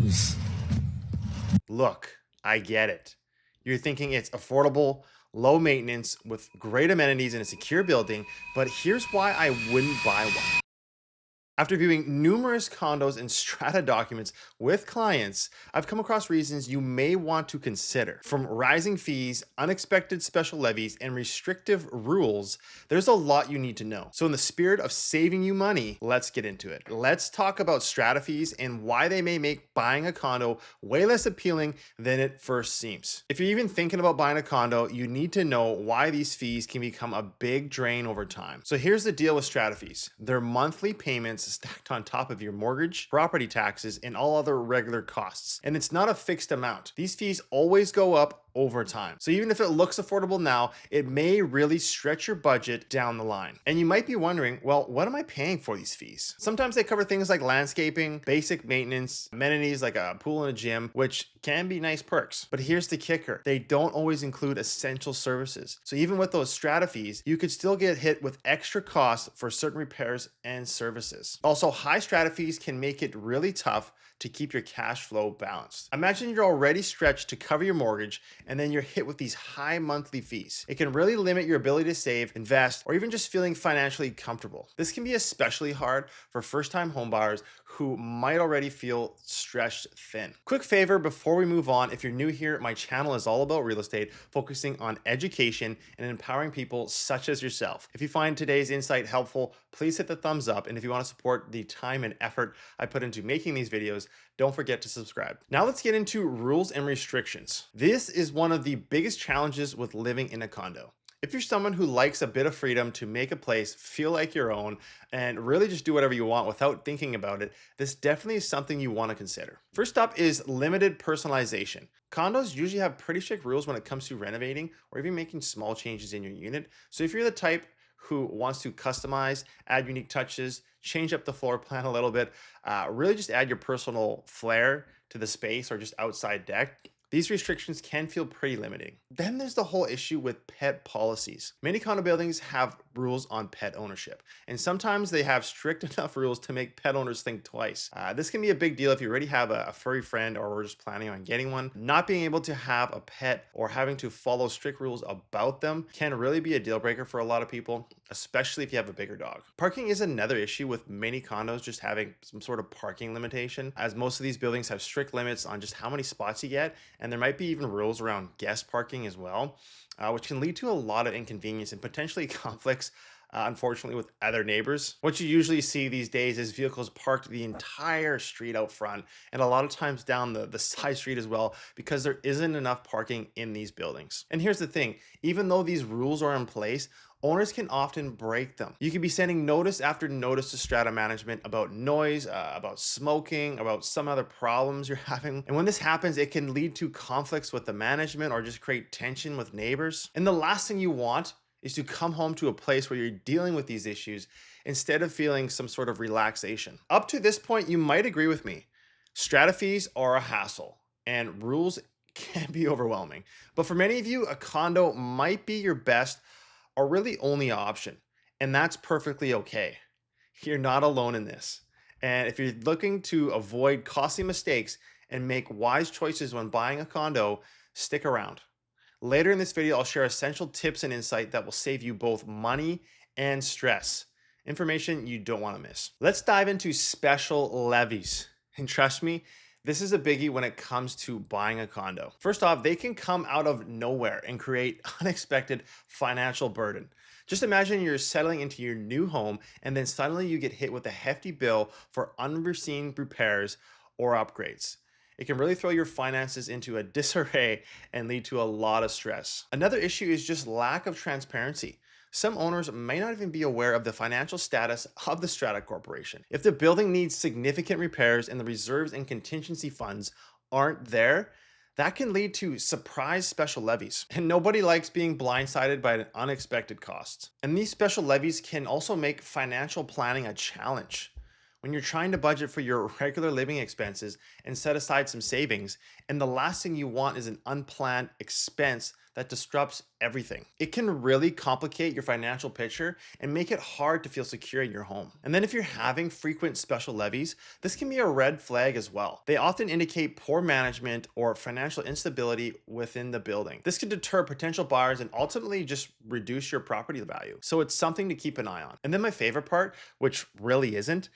condos. Look, I get it. You're thinking it's affordable, low maintenance, with great amenities in a secure building, but here's why I wouldn't buy one. After viewing numerous condos and strata documents with clients, I've come across reasons you may want to consider. From rising fees, unexpected special levies, and restrictive rules, there's a lot you need to know. So in the spirit of saving you money, let's get into it. Let's talk about strata fees and why they may make buying a condo way less appealing than it first seems. If you're even thinking about buying a condo, you need to know why these fees can become a big drain over time. So here's the deal with strata fees. They're monthly payments stacked on top of your mortgage, property taxes, and all other regular costs. And it's not a fixed amount. These fees always go up over time. So even if it looks affordable now, it may really stretch your budget down the line. And you might be wondering, well, what am I paying for these fees? Sometimes they cover things like landscaping, basic maintenance, amenities like a pool and a gym, which can be nice perks. But here's the kicker. They don't always include essential services. So even with those strata fees, you could still get hit with extra costs for certain repairs and services. Also, high strata fees can make it really tough to keep your cash flow balanced. Imagine you're already stretched to cover your mortgage and then you're hit with these high monthly fees. It can really limit your ability to save, invest, or even just feeling financially comfortable. This can be especially hard for first-time homebuyers who might already feel stretched thin. Quick favor before we move on, if you're new here, my channel is all about real estate, focusing on education and empowering people such as yourself. If you find today's insight helpful, please hit the thumbs up. And if you want to support the time and effort I put into making these videos, don't forget to subscribe. Now let's get into rules and restrictions. This is one of the biggest challenges with living in a condo. If you're someone who likes a bit of freedom to make a place feel like your own and really just do whatever you want without thinking about it, this definitely is something you want to consider. First up is limited personalization. Condos usually have pretty strict rules when it comes to renovating or even making small changes in your unit. So if you're the type who wants to customize, add unique touches, change up the floor plan a little bit, really just add your personal flair to the space or just outside deck, these restrictions can feel pretty limiting. Then there's the whole issue with pet policies. Many condo buildings have rules on pet ownership, and sometimes they have strict enough rules to make pet owners think twice. This can be a big deal if you already have a furry friend or we're just planning on getting one. Not being able to have a pet or having to follow strict rules about them can really be a deal breaker for a lot of people, especially if you have a bigger dog. Parking is another issue with many condos just having some sort of parking limitation, as most of these buildings have strict limits on just how many spots you get, and there might be even rules around guest parking as well, which can lead to a lot of inconvenience and potentially conflicts, unfortunately, with other neighbors. What you usually see these days is vehicles parked the entire street out front and a lot of times down the side street as well, because there isn't enough parking in these buildings. And here's the thing, even though these rules are in place, owners can often break them. You could be sending notice after notice to strata management about noise, about smoking, about some other problems you're having. And when this happens, it can lead to conflicts with the management or just create tension with neighbors. And the last thing you want is to come home to a place where you're dealing with these issues instead of feeling some sort of relaxation. Up to this point, you might agree with me. Strata fees are a hassle and rules can be overwhelming. But for many of you, a condo might be your best or really only option, and that's perfectly okay. You're not alone in this. And if you're looking to avoid costly mistakes and make wise choices when buying a condo, stick around. Later in this video, I'll share essential tips and insight that will save you both money and stress. Information you don't want to miss. Let's dive into special levies. And trust me, this is a biggie when it comes to buying a condo. First off, they can come out of nowhere and create unexpected financial burden. Just imagine you're settling into your new home and then suddenly you get hit with a hefty bill for unforeseen repairs or upgrades. It can really throw your finances into a disarray and lead to a lot of stress. Another issue is just lack of transparency. Some owners may not even be aware of the financial status of the strata corporation. If the building needs significant repairs and the reserves and contingency funds aren't there, that can lead to surprise special levies. And nobody likes being blindsided by an unexpected cost. And these special levies can also make financial planning a challenge. When you're trying to budget for your regular living expenses and set aside some savings, and the last thing you want is an unplanned expense that disrupts everything. It can really complicate your financial picture and make it hard to feel secure in your home. And then if you're having frequent special levies, this can be a red flag as well. They often indicate poor management or financial instability within the building. This can deter potential buyers and ultimately just reduce your property value. So it's something to keep an eye on. And then my favorite part, which really isn't,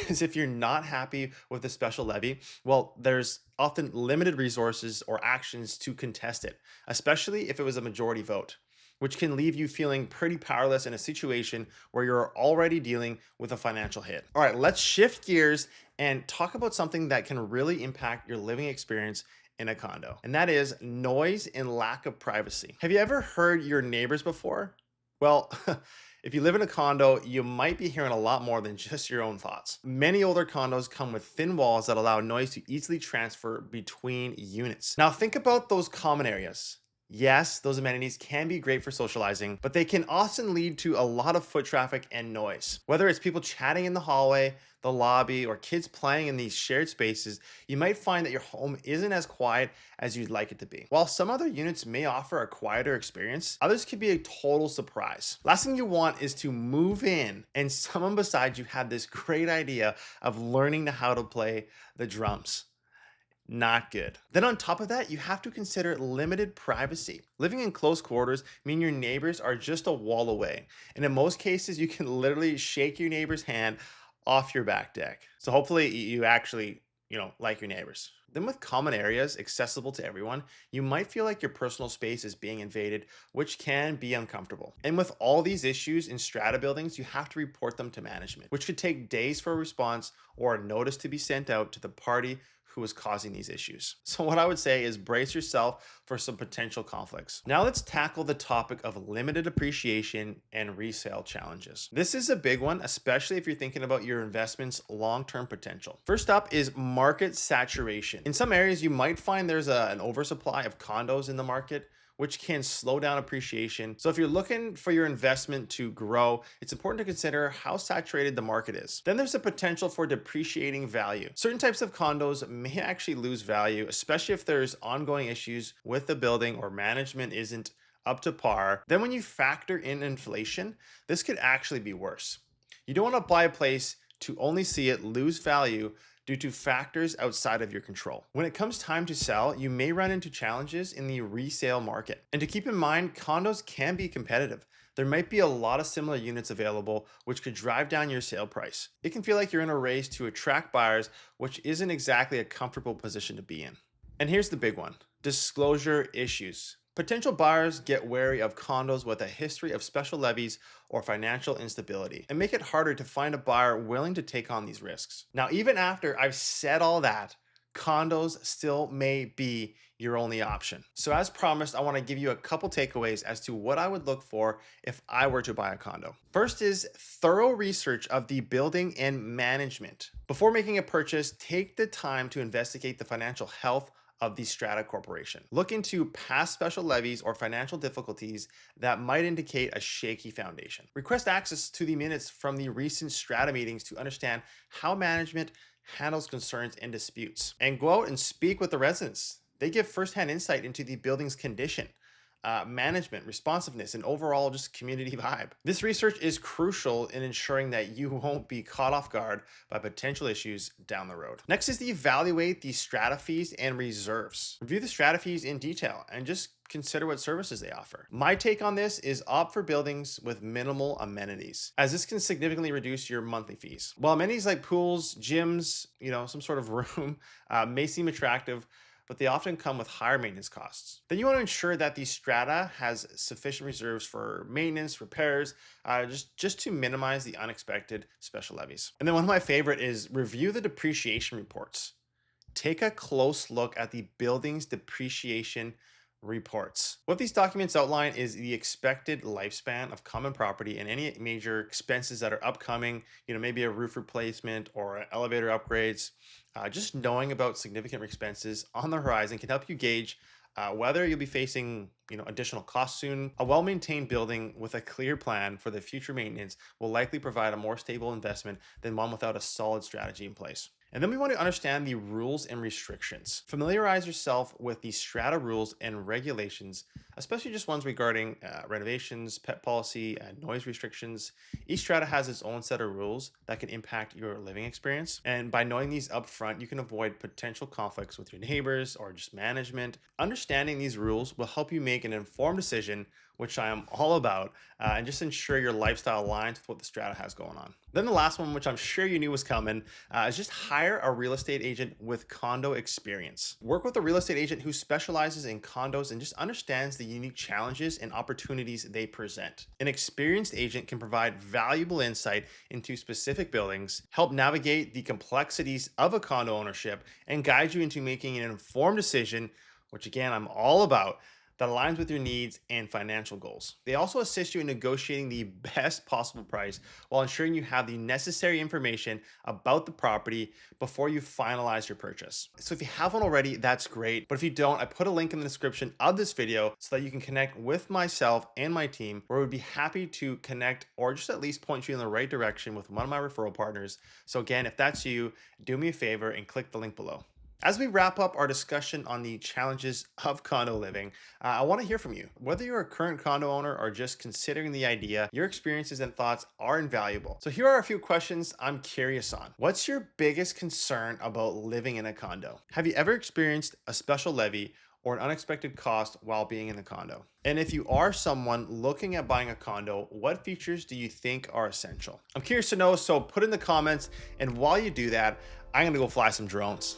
is if you're not happy with the special levy, well, there's often limited resources or actions to contest it, especially if it was a majority vote, which can leave you feeling pretty powerless in a situation where you're already dealing with a financial hit. All right, let's shift gears and talk about something that can really impact your living experience in a condo, and that is noise and lack of privacy. Have you ever heard your neighbors before? Well, if you live in a condo, you might be hearing a lot more than just your own thoughts. Many older condos come with thin walls that allow noise to easily transfer between units. Now think about those common areas. Yes, those amenities can be great for socializing, but they can often lead to a lot of foot traffic and noise. Whether it's people chatting in the hallway, the lobby, or kids playing in these shared spaces, you might find that your home isn't as quiet as you'd like it to be. While some other units may offer a quieter experience, others can be a total surprise. Last thing you want is to move in and someone beside you had this great idea of learning how to play the drums. Not good. Then on top of that, you have to consider limited privacy. Living in close quarters mean your neighbors are just a wall away. And in most cases, you can literally shake your neighbor's hand off your back deck. So hopefully you actually, like your neighbors. Then with common areas accessible to everyone, you might feel like your personal space is being invaded, which can be uncomfortable. And with all these issues in strata buildings, you have to report them to management, which could take days for a response or a notice to be sent out to the party who is causing these issues. So what I would say is brace yourself for some potential conflicts. Now let's tackle the topic of limited appreciation and resale challenges. This is a big one, especially if you're thinking about your investment's long-term potential. First up is market saturation. In some areas, you might find there's an oversupply of condos in the market, which can slow down appreciation. So if you're looking for your investment to grow, it's important to consider how saturated the market is. Then there's the potential for depreciating value. Certain types of condos may actually lose value, especially if there's ongoing issues with the building or management isn't up to par. Then when you factor in inflation, this could actually be worse. You don't want to buy a place to only see it lose value due to factors outside of your control. When it comes time to sell, you may run into challenges in the resale market. And to keep in mind, condos can be competitive. There might be a lot of similar units available, which could drive down your sale price. It can feel like you're in a race to attract buyers, which isn't exactly a comfortable position to be in. And here's the big one: disclosure issues. Potential buyers get wary of condos with a history of special levies or financial instability and make it harder to find a buyer willing to take on these risks. Now, even after I've said all that, condos still may be your only option. So as promised, I want to give you a couple takeaways as to what I would look for if I were to buy a condo. First is thorough research of the building and management. Before making a purchase, take the time to investigate the financial health of the strata corporation. Look into past special levies or financial difficulties that might indicate a shaky foundation. Request access to the minutes from the recent strata meetings to understand how management handles concerns and disputes. And go out and speak with the residents. They give firsthand insight into the building's condition, management, responsiveness, and overall just community vibe. This research is crucial in ensuring that you won't be caught off guard by potential issues down the road. Next is to evaluate the strata fees and reserves. Review the strata fees in detail and just consider what services they offer. My take on this is opt for buildings with minimal amenities, as this can significantly reduce your monthly fees. While amenities like pools, gyms, some sort of room may seem attractive, but they often come with higher maintenance costs. Then you want to ensure that the strata has sufficient reserves for maintenance, repairs, just to minimize the unexpected special levies. And then one of my favorite is review the depreciation reports. Take a close look at the building's depreciation reports. What these documents outline is the expected lifespan of common property and any major expenses that are upcoming, maybe a roof replacement or elevator upgrades. Just knowing about significant expenses on the horizon can help you gauge whether you'll be facing additional costs soon. A well-maintained building with a clear plan for the future maintenance will likely provide a more stable investment than one without a solid strategy in place. And then we want to understand the rules and restrictions. Familiarize yourself with the strata rules and regulations, especially just ones regarding renovations, pet policy, and noise restrictions. Each strata has its own set of rules that can impact your living experience. And by knowing these upfront, you can avoid potential conflicts with your neighbors or just management. Understanding these rules will help you make an informed decision, which I am all about, and just ensure your lifestyle aligns with what the strata has going on. Then the last one, which I'm sure you knew was coming, is just hire a real estate agent with condo experience. Work with a real estate agent who specializes in condos and just understands the unique challenges and opportunities they present. An experienced agent can provide valuable insight into specific buildings, help navigate the complexities of a condo ownership, and guide you into making an informed decision, which again, I'm all about, that aligns with your needs and financial goals. They also assist you in negotiating the best possible price while ensuring you have the necessary information about the property before you finalize your purchase. So if you have one already, that's great. But if you don't, I put a link in the description of this video so that you can connect with myself and my team, where we'd be happy to connect or just at least point you in the right direction with one of my referral partners. So again, if that's you, do me a favor and click the link below. As we wrap up our discussion on the challenges of condo living, I want to hear from you. Whether you're a current condo owner or just considering the idea, your experiences and thoughts are invaluable. So here are a few questions I'm curious on. What's your biggest concern about living in a condo? Have you ever experienced a special levy or an unexpected cost while being in the condo? And if you are someone looking at buying a condo, what features do you think are essential? I'm curious to know, so put in the comments, and while you do that, I'm gonna go fly some drones.